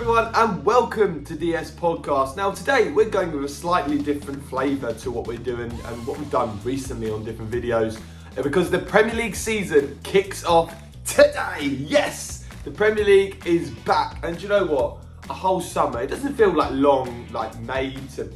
everyone and welcome to DS Podcast. Now today we're going with a slightly different flavour to what we're doing and what we've done recently on different videos because the Premier League season kicks off today. Yes, the Premier League is back, and do you know what? A whole summer, it doesn't feel like long, like May to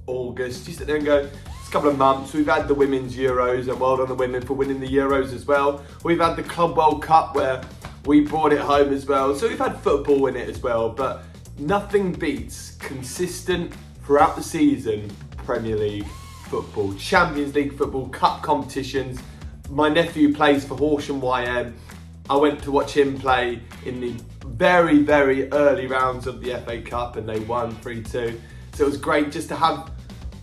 August. You sit there and go, it's a couple of months. We've had the Women's Euros, and well done the women for winning the Euros as well. We've had the Club World Cup where we brought it home as well. So we've had football in it as well, but nothing beats consistent throughout the season Premier League football, Champions League football, cup competitions. My nephew plays for Horsham YM. I went to watch him play in the very, very early rounds of the FA Cup and they won 3-2. So it was great just to have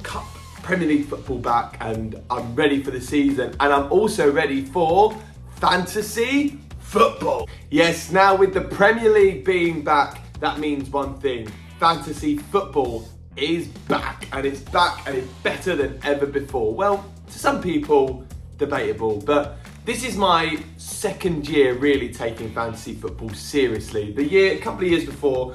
Cup Premier League football back, and I'm ready for the season, and I'm also ready for fantasy football. Yes, now with the Premier League being back, that means one thing: fantasy football is back, and it's better than ever before. Well, to some people, debatable, but this is my second year really taking fantasy football seriously. A couple of years before,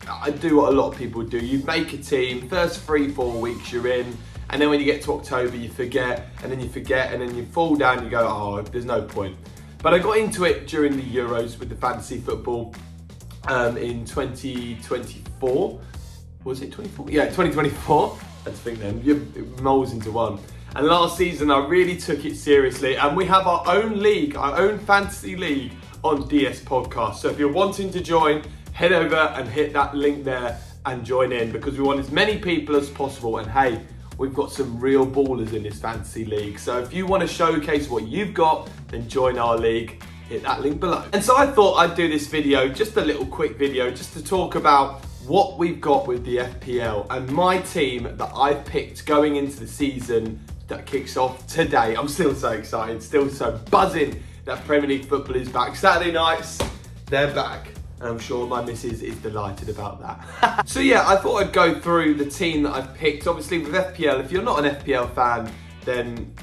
I do what a lot of people do. You make a team, first 3-4 weeks you're in, and then when you get to October you forget, and then you fall down, you go, oh, there's no point. But I got into it during the Euros with the fantasy football in 2024. Was it 24? Yeah, 2024. Let's think then. It molds into one. And last season I really took it seriously, and we have our own league, our own fantasy league on DS Podcast. So if you're wanting to join, head over and hit that link there and join in, because we want as many people as possible. And hey, we've got some real ballers in this fantasy league. So if you want to showcase what you've got, then join our league. Hit that link below. And so I thought I'd do this video, just a little quick video, just to talk about what we've got with the FPL and my team that I've picked going into the season that kicks off today. I'm still so excited, still so buzzing that Premier League football is back. Saturday nights, they're back. And I'm sure my missus is delighted about that. So yeah, I thought I'd go through the team that I've picked. Obviously with FPL, if you're not an FPL fan, then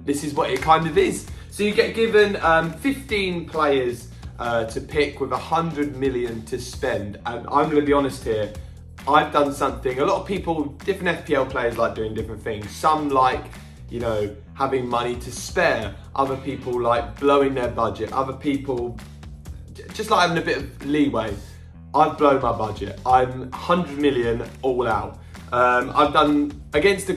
this is what it kind of is. So you get given 15 players to pick with 100 million to spend. And I'm gonna be honest here, I've done something. A lot of people, different FPL players like doing different things. Some like, having money to spare. Other people like blowing their budget. Other people just like having a bit of leeway. I've blown my budget. I'm 100 million all out. I've done against the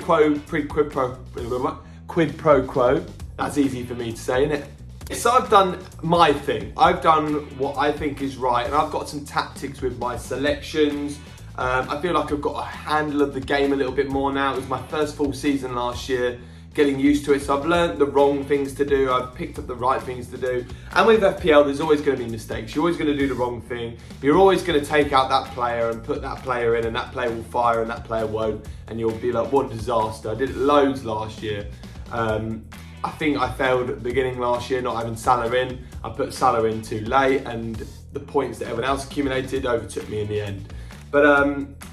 quid pro quo. That's easy for me to say, isn't it? So I've done my thing. I've done what I think is right, and I've got some tactics with my selections. I feel like I've got a handle of the game a little bit more now. It was my first full season last year, getting used to it. So I've learned the wrong things to do. I've picked up the right things to do. And with FPL, there's always going to be mistakes. You're always going to do the wrong thing. You're always going to take out that player and put that player in, and that player will fire and that player won't. And you'll be like, what a disaster. I did it loads last year. I think I failed at the beginning last year, not having Salah in. I put Salah in too late, and the points that everyone else accumulated overtook me in the end. But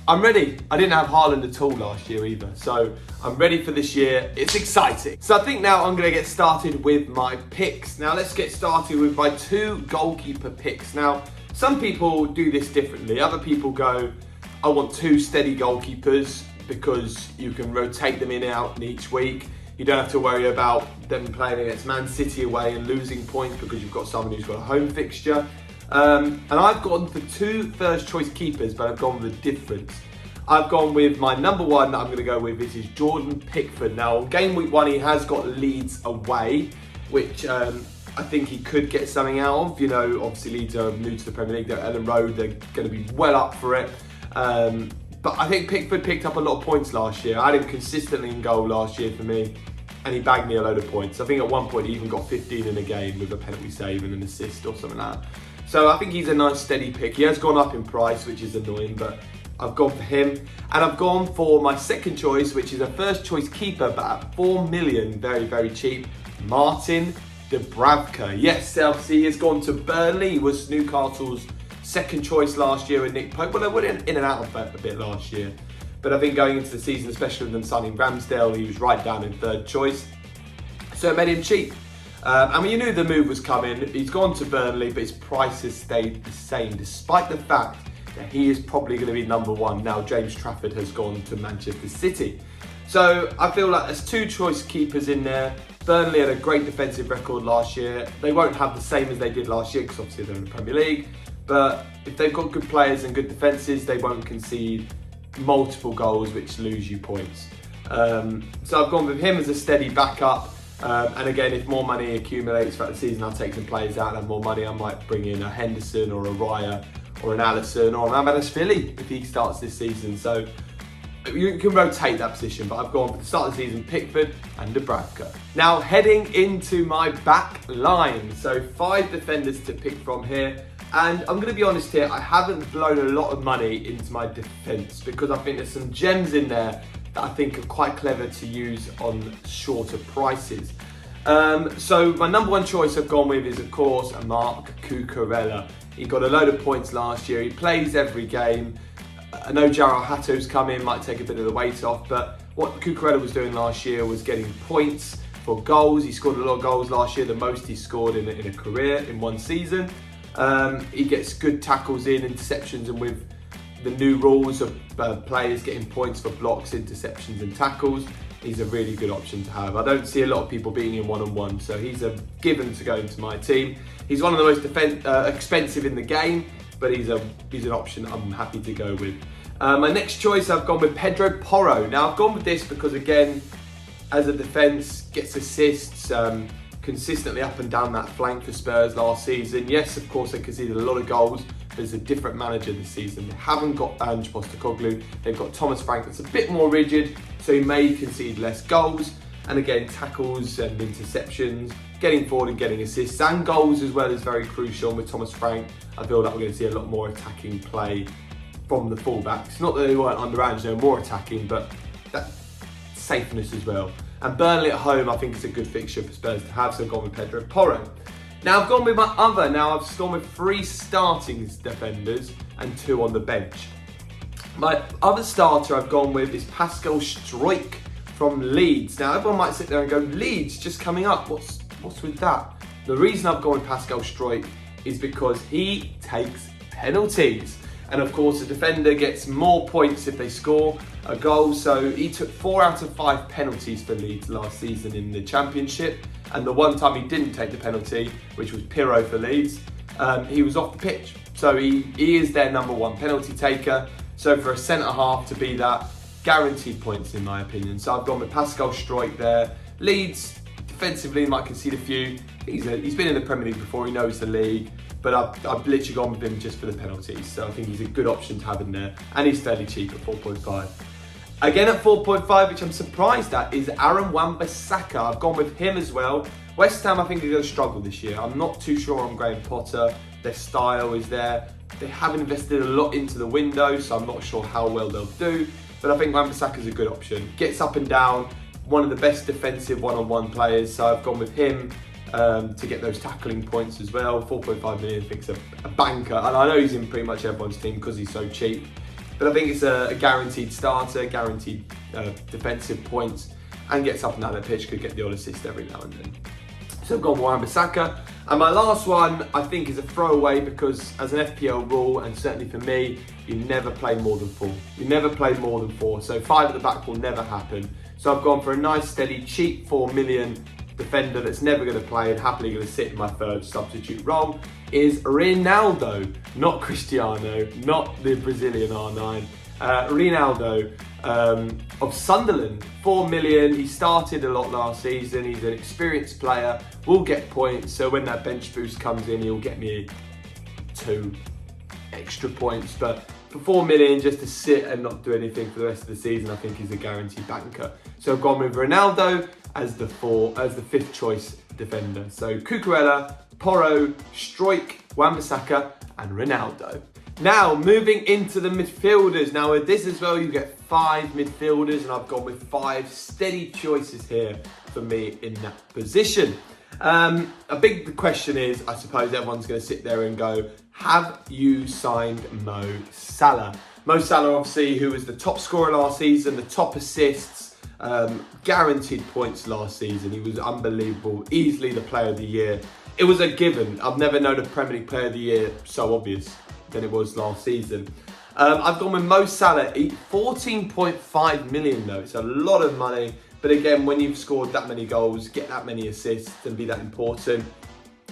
I'm ready. I didn't have Haaland at all last year either. So I'm ready for this year. It's exciting. So I think now I'm going to get started with my picks. Now let's get started with my 2 goalkeeper picks. Now, some people do this differently. Other people go, I want 2 steady goalkeepers because you can rotate them in and out each week. You don't have to worry about them playing against Man City away and losing points because you've got someone who's got a home fixture. And I've gone for 2 first choice keepers, but I've gone with a difference. I've gone with my number 1 that I'm going to go with. This is Jordan Pickford. Now, on game week 1, he has got Leeds away, which I think he could get something out of. Obviously Leeds are new to the Premier League. They're at Ellen Road. They're going to be well up for it. But I think Pickford picked up a lot of points last year. I had him consistently in goal last year for me, and he bagged me a load of points. I think at one point he even got 15 in a game with a penalty save and an assist or something like that. So I think he's a nice steady pick. He has gone up in price, which is annoying, but I've gone for him. And I've gone for my second choice, which is a first choice keeper, but at 4 million, very, very cheap, Martin Dubravka. Yes, obviously he has gone to Burnley. He was Newcastle's second choice last year with Nick Pope. Well, they went in and out a bit last year. But I think going into the season, especially with them signing Ramsdale, he was right down in third choice. So it made him cheap. You knew the move was coming. He's gone to Burnley, but his price has stayed the same, despite the fact he is probably going to be number one now James Trafford has gone to Manchester City. So I feel like there's two choice keepers in there. Burnley had a great defensive record last year. They won't have the same as they did last year because obviously they're in the Premier League. But if they've got good players and good defences, they won't concede multiple goals which lose you points. So I've gone with him as a steady backup. And again, if more money accumulates throughout the season, I'll take some players out and have more money. I might bring in a Henderson or a Raya or an Alisson or an Amadas if he starts this season. So you can rotate that position, but I've gone for the start of the season, Pickford and Dubravka. Now heading into my back line. So 5 defenders to pick from here. And I'm going to be honest here, I haven't blown a lot of money into my defence because I think there's some gems in there that I think are quite clever to use on shorter prices. So my number one choice I've gone with is, of course, Marc Cucurella. He got a load of points last year. He plays every game. I know Jarrell Hato's come in, might take a bit of the weight off, but what Cucurella was doing last year was getting points for goals. He scored a lot of goals last year, the most he scored in a career in one season. He gets good tackles in, interceptions, and with the new rules of players getting points for blocks, interceptions and tackles, he's a really good option to have. I don't see a lot of people being in one-on-one, so he's a given to go into my team. He's one of the most expensive in the game, but he's an option I'm happy to go with. My next choice, I've gone with Pedro Porro. Now I've gone with this because, again, as a defence, gets assists, consistently up and down that flank for Spurs last season. Yes, of course, they conceded a lot of goals. There's a different manager this season. They haven't got Ange Postecoglou. They've got Thomas Frank that's a bit more rigid, so he may concede less goals. And again, tackles and interceptions, getting forward and getting assists and goals as well is very crucial. And with Thomas Frank, I feel like we're going to see a lot more attacking play from the fullbacks. Not that they weren't under Ange, they were more attacking, but that safeness as well. And Burnley at home, I think it's a good fixture for Spurs to have, so I've gone with Pedro Porro. Now I've gone with my other, I've gone with 3 starting defenders and 2 on the bench. My other starter I've gone with is Pascal Struijk from Leeds. Now everyone might sit there and go, Leeds just coming up, what's with that? The reason I've gone with Pascal Struijk is because he takes penalties. And of course, a defender gets more points if they score a goal. So he took 4 out of 5 penalties for Leeds last season in the Championship. And the one time he didn't take the penalty, which was Pirro for Leeds, he was off the pitch. So he is their number one penalty taker. So for a centre-half to be that, guaranteed points in my opinion. So I've gone with Pascal Struijk there. Leeds, defensively, might concede a few. He's been in the Premier League before, he knows the league. But I've literally gone with him just for the penalties. So I think he's a good option to have in there. And he's fairly cheap at 4.5. Again at 4.5, which I'm surprised at, is Aaron Wan-Bissaka. I've gone with him as well. West Ham, I think, are going to struggle this year. I'm not too sure on Graham Potter. Their style is there. They haven't invested a lot into the window, so I'm not sure how well they'll do. But I think Wan-Bissaka is a good option. Gets up and down, one of the best defensive one-on-one players. So I've gone with him to get those tackling points as well. 4.5 million, I think, is a banker. And I know he's in pretty much everyone's team because he's so cheap. But I think it's a guaranteed starter, guaranteed defensive points, and gets up and down the pitch, could get the odd assist every now and then. So I've gone for Wan-Bissaka. And my last one, I think, is a throwaway because as an FPL rule, and certainly for me, you never play more than 4. You never play more than 4. So 5 at the back will never happen. So I've gone for a nice, steady, cheap 4 million defender that's never going to play and happily going to sit in my third substitute role is Ronaldo, not Cristiano, not the Brazilian R9. Ronaldo of Sunderland, 4 million. He started a lot last season. He's an experienced player, will get points. So when that bench boost comes in, he'll get me 2 extra points. But for 4 million, just to sit and not do anything for the rest of the season, I think he's a guaranteed banker. So I've gone with Ronaldo as the 5th choice defender. So Cucurella, Porro, Struijk, Wan-Bissaka and Ronaldo. Now moving into the midfielders. Now with this as well, you get 5 midfielders, and I've gone with 5 steady choices here for me in that position. A big question is, I suppose everyone's going to sit there and go, have you signed Mo Salah? Mo Salah, obviously, who was the top scorer last season, the top assists, guaranteed points last season. He was unbelievable, easily the player of the year. It was a given. I've never known a Premier League player of the year so obvious. than it was last season. I've gone with Mo Salah, 14.5 million though. It's a lot of money. But again, when you've scored that many goals, get that many assists and be that important,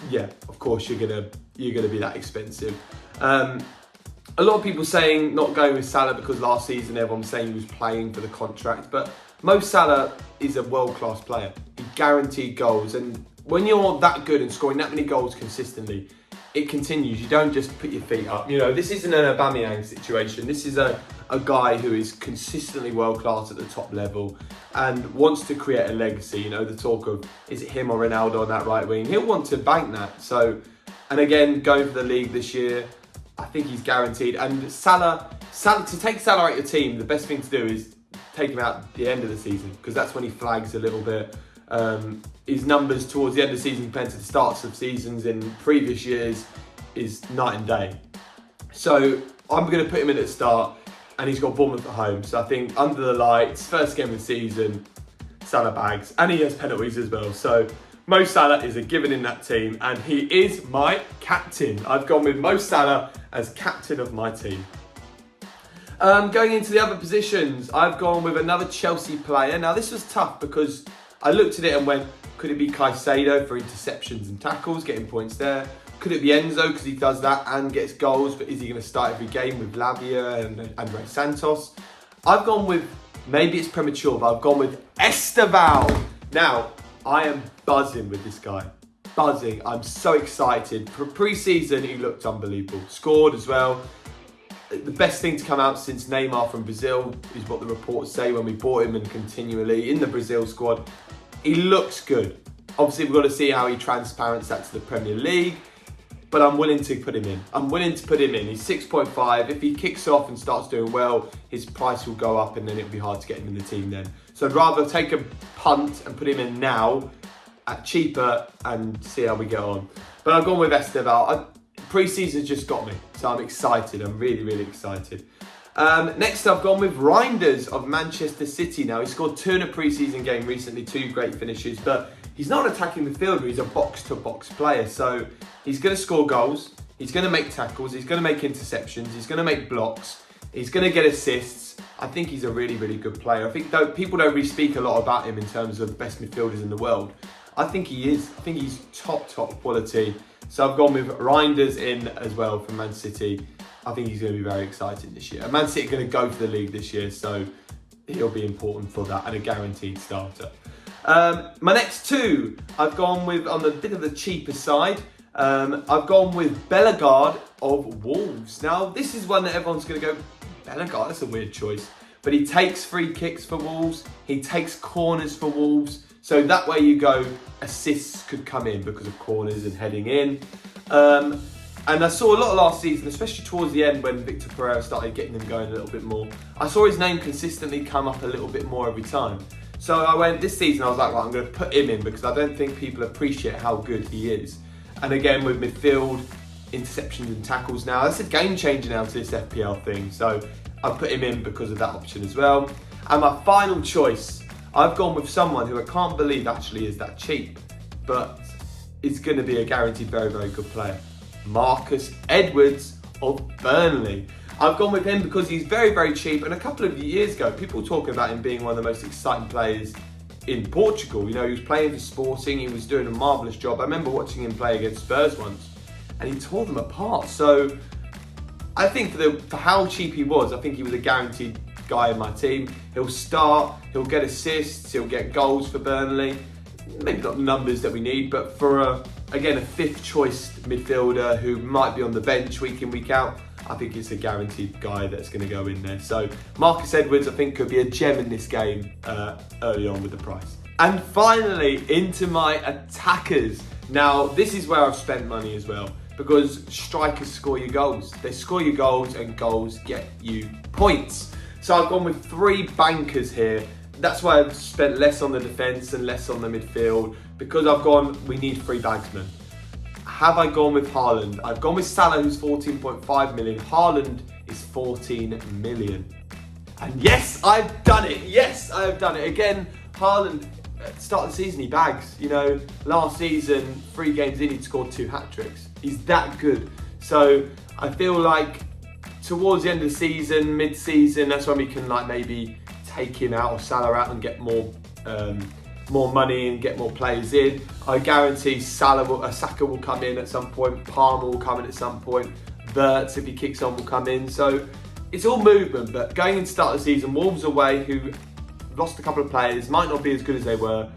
yeah, of course you're gonna be that expensive. A lot of people saying not going with Salah because last season everyone was saying he was playing for the contract, but Mo Salah is a world-class player. He guaranteed goals, and when you're that good and scoring that many goals consistently, it continues. You don't just put your feet up. You know, this isn't an Aubameyang situation. This is a guy who is consistently world-class at the top level and wants to create a legacy. You know, the talk of, is it him or Ronaldo on that right wing? He'll want to bank that. So, and again, going for the league this year, I think he's guaranteed. And Salah, to take Salah out of your team, the best thing to do is take him out at the end of the season, because that's when he flags a little bit. His numbers towards the end of the season compared to the starts of seasons in previous years is night and day. So I'm going to put him in at the start, and he's got Bournemouth at home. So I think under the lights, first game of the season, Salah bags, and he has penalties as well. So Mo Salah is a given in that team, and he is my captain. I've gone with Mo Salah as captain of my team. Going into the other positions, I've gone with another Chelsea player. Now this was tough because I looked at it and went, could it be Caicedo for interceptions and tackles, getting points there? Could it be Enzo because he does that and gets goals, but is he going to start every game with Lavia and Andre Santos? I've gone with, maybe it's premature, but I've gone with Esteval. Now, I am buzzing with this guy. Buzzing. I'm so excited. For pre-season, he looked unbelievable. Scored as well. The best thing to come out since Neymar from Brazil is what the reports say when we bought him, and continually in the Brazil squad. He looks good. Obviously, we've got to see how he transparents that to the Premier League, but I'm willing to put him in. He's 6.5. If he kicks off and starts doing well, his price will go up, and then it'll be hard to get him in the team then. So I'd rather take a punt and put him in now at cheaper and see how we get on. But I've gone with Esteval. Pre-season's just got me, so I'm excited. I'm really, really excited. Next, I've gone with Reinders of Manchester City. Now, he scored 2 in a pre-season game recently, 2 great finishes, but he's not an attacking midfielder. He's a box-to-box player, so he's going to score goals, he's going to make tackles, he's going to make interceptions, he's going to make blocks, he's going to get assists. I think he's a really, really good player. I think people don't really speak a lot about him in terms of best midfielders in the world. I think he is. I think he's top quality. So I've gone with Reinders in as well from Man City. I think he's going to be very exciting this year. And Man City are going to go for the league this year, so he'll be important for that and a guaranteed starter. My next 2, I've gone with, on the bit of the cheaper side, I've gone with Bellegarde of Wolves. Now, this is one that everyone's going to go, Bellegarde, that's a weird choice. But he takes free kicks for Wolves. He takes corners for Wolves. So that way you go, assists could come in because of corners and heading in. And I saw a lot last season, especially towards the end when Victor Pereira started getting them going a little bit more. I saw his name consistently come up a little bit more every time. So I went, this season I was like, right, I'm going to put him in because I don't think people appreciate how good he is. And again, with midfield, interceptions and tackles now, that's a game changer now to this FPL thing. So I put him in because of that option as well. And my final choice, I've gone with someone who I can't believe actually is that cheap, but is going to be a guaranteed very, very good player. Marcus Edwards of Burnley. I've gone with him because he's very, very cheap, and a couple of years ago, people were talking about him being one of the most exciting players in Portugal. You know, he was playing for Sporting, he was doing a marvellous job. I remember watching him play against Spurs once, and he tore them apart. So I think for how cheap he was, I think he was a guaranteed guy in my team. He'll start, he'll get assists, he'll get goals for Burnley. Maybe not the numbers that we need, but for again, a 5th choice midfielder who might be on the bench week in, week out, I think it's a guaranteed guy that's going to go in there. So Marcus Edwards, I think, could be a gem in this game early on with the price. And finally, into my attackers. Now, this is where I've spent money as well, because strikers score your goals. They score your goals, and goals get you points. So I've gone with 3 bankers here. That's why I've spent less on the defence and less on the midfield, because I've gone, we need 3 bagsmen. Have I gone with Haaland? I've gone with Salah, who's 14.5 million. Haaland is 14 million. And yes, I've done it. Yes, I have done it. Again, Haaland, at the start of the season, he bags. You know, last season, 3 games in, he'd scored 2 hat-tricks. He's that good. So I feel like towards the end of the season, mid-season, that's when we can like maybe take him out or Salah out and get more money and get more players in. I guarantee Saka will come in at some point, Palmer will come in at some point, Wirtz, if he kicks on, will come in. So it's all movement, but going into the start of the season, Wolves away, who lost a couple of players, might not be as good as they were.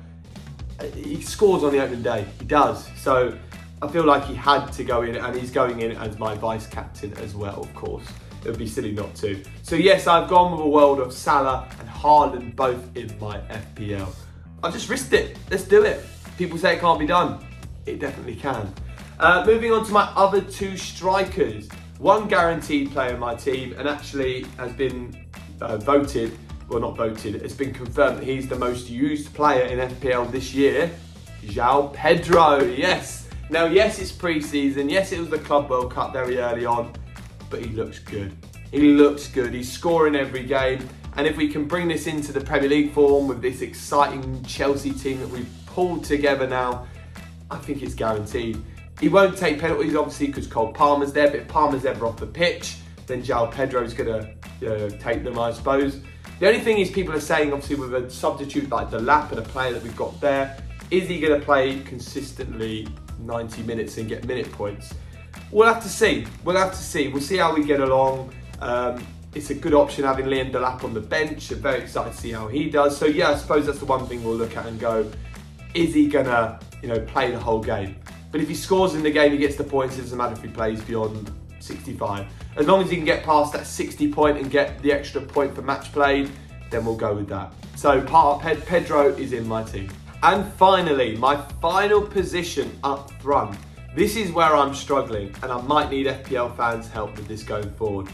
He scores on the opening day, he does. So I feel like he had to go in, and he's going in as my vice captain as well, of course. It would be silly not to. So yes, I've gone with a world of Salah and Haaland both in my FPL. I've just risked it. Let's do it. People say it can't be done. It definitely can. Moving on to my other two strikers. One guaranteed player in my team, and actually has been voted, well not voted, it's been confirmed that he's the most used player in FPL this year. João Pedro, yes. Now yes, it's pre-season. Yes, it was the Club World Cup very early on. But he looks good. He looks good. He's scoring every game. And if we can bring this into the Premier League form with this exciting Chelsea team that we've pulled together now, I think it's guaranteed. He won't take penalties, obviously, because Cole Palmer's there. But if Palmer's ever off the pitch, then João Pedro's going to take them, I suppose. The only thing is people are saying, obviously, with a substitute like Delap and a player that we've got there, is he going to play consistently 90 minutes and get minute points? We'll have to see. We'll see how we get along. It's a good option having Liam Delap on the bench. I'm very excited to see how he does. So yeah, I suppose that's the one thing we'll look at and go, is he gonna, play the whole game? But if he scores in the game, he gets the points. It doesn't matter if he plays beyond 65. As long as he can get past that 60 point and get the extra point for match played, then we'll go with that. So Pedro is in my team. And finally, my final position up front. This is where I'm struggling, and I might need FPL fans' help with this going forward.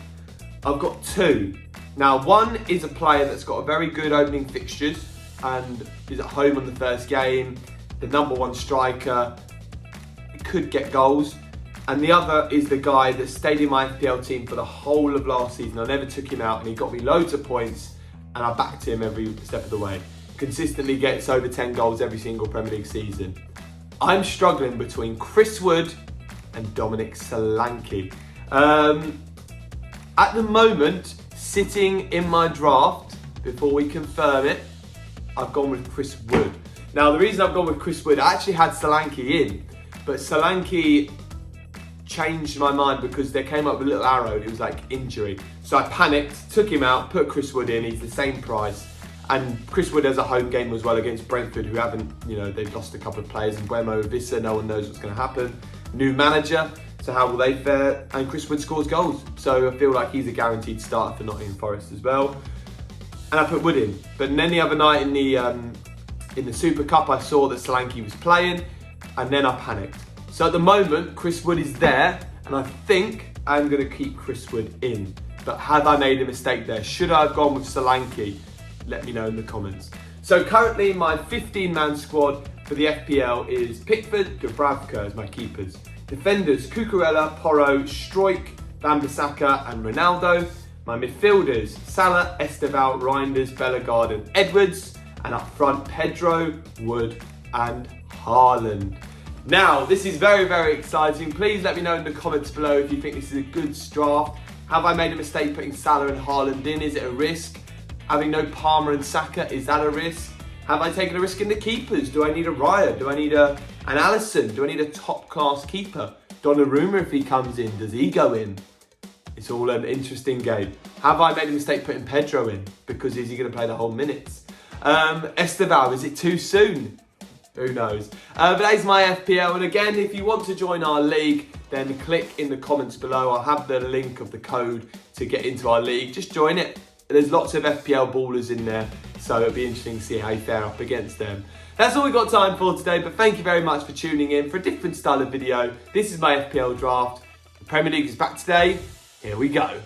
I've got two. Now, one is a player that's got a very good opening fixtures and is at home on the first game, the number one striker, could get goals. And the other is the guy that stayed in my FPL team for the whole of last season. I never took him out, and he got me loads of points, and I backed him every step of the way. Consistently gets over 10 goals every single Premier League season. I'm struggling between Chris Wood and Dominic Solanke. At the moment, sitting in my draft, before we confirm it, I've gone with Chris Wood. Now, the reason I've gone with Chris Wood, I actually had Solanke in, but Solanke changed my mind because they came up with a little arrow, it was like injury. So I panicked, took him out, put Chris Wood in, he's the same price. And Chris Wood has a home game as well against Brentford, who haven't, they've lost a couple of players. And Buemo Vissa, no one knows what's going to happen. New manager, so how will they fare? And Chris Wood scores goals. So I feel like he's a guaranteed starter for Nottingham Forest as well. And I put Wood in. But then the other night in the Super Cup, I saw that Solanke was playing, and then I panicked. So at the moment, Chris Wood is there, and I think I'm going to keep Chris Wood in. But have I made a mistake there? Should I have gone with Solanke? Let me know in the comments. So currently my 15-man squad for the FPL is Pickford, Dubravka as my keepers. Defenders, Cucurella, Porro, Struijk, Wan-Bissaka and Ronaldo. My midfielders, Salah, Esteval, Reinders, Bellegarde and Edwards. And up front, Pedro, Wood and Haaland. Now, this is very, very exciting. Please let me know in the comments below if you think this is a good draft. Have I made a mistake putting Salah and Haaland in? Is it a risk? Having no Palmer and Saka, is that a risk? Have I taken a risk in the keepers? Do I need a Raya? Do I need an Alisson? Do I need a top-class keeper? Donnarumma, if he comes in, does he go in? It's all an interesting game. Have I made a mistake putting Pedro in? Because is he going to play the whole minutes? Esteval, is it too soon? Who knows? But that is my FPL. And again, if you want to join our league, then click in the comments below. I'll have the link of the code to get into our league. Just join it. There's lots of FPL ballers in there, so it'll be interesting to see how you fare up against them. That's all we've got time for today, but thank you very much for tuning in for a different style of video. This is my FPL draft. The Premier League is back today. Here we go.